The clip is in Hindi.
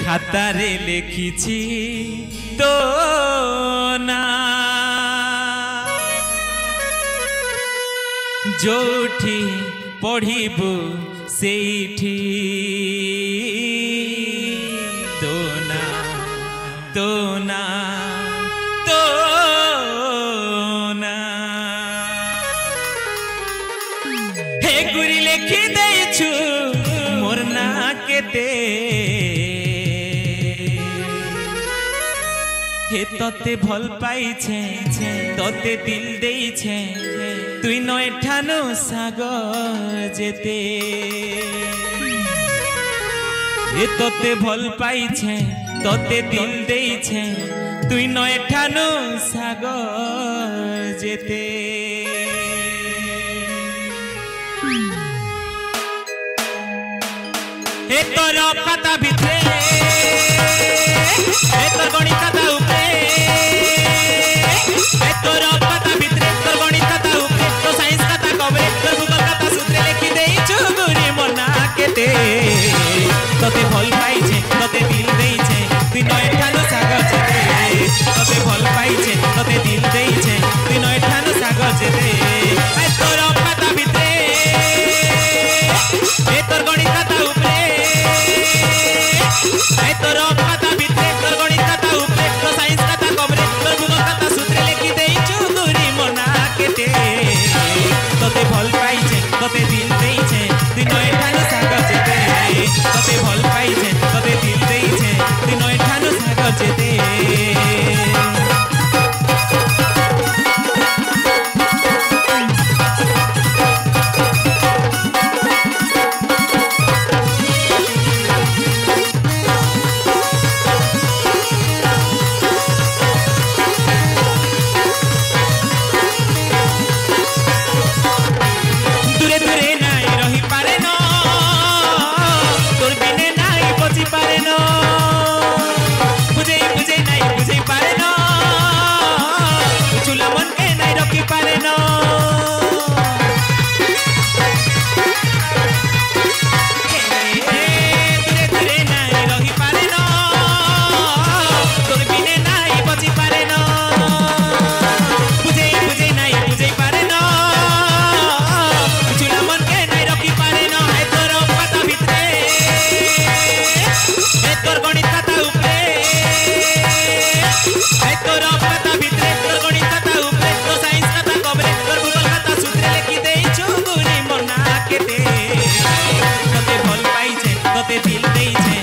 खातारे लिखिछि तो ना जोठी पढ़िबु सेठी तो ना तो ना तो ना हे गुरी लिखि देछु मोर ना केते हे तोते भल पाई छे तोते दिल देई छे तुई नय ठानु सागर जेते हे तोते भल पाई छे तोते दिल देई छे तुई नय ठानु सागर जेते हे तोर खाता भितरे हे तोर गणित खाता उपरे हे तोर खाता भितरे तोर गणित खाता उपरे तो साइंस खाता कबरे तोर भूगोल खाता सूत्रे लिखि देई चुगुरी मना केते तोते भल पाई छे तोते दिल देई छे तुई नय ठानु सागर जेते तोते भल पाई छे तोते दिल देई छे तुई नय ठानु सागर जेते हे तोर खाता भितरे हे तोर गणित खाता उपरे हे तोर खाता भितरे तोर गणित खाता उपरे तो साइंस खाता कबरे तोर भूगोल खाता सूत्रे लिखि देई चुगुरी मना केते तोते भल पाई छे तोते दिल देई छे तुई नय ठानु सागर जेते तोते भल पाई छे तोते दिल देई छे तुई नय ठानु सागर जेते तोते दिल देई छे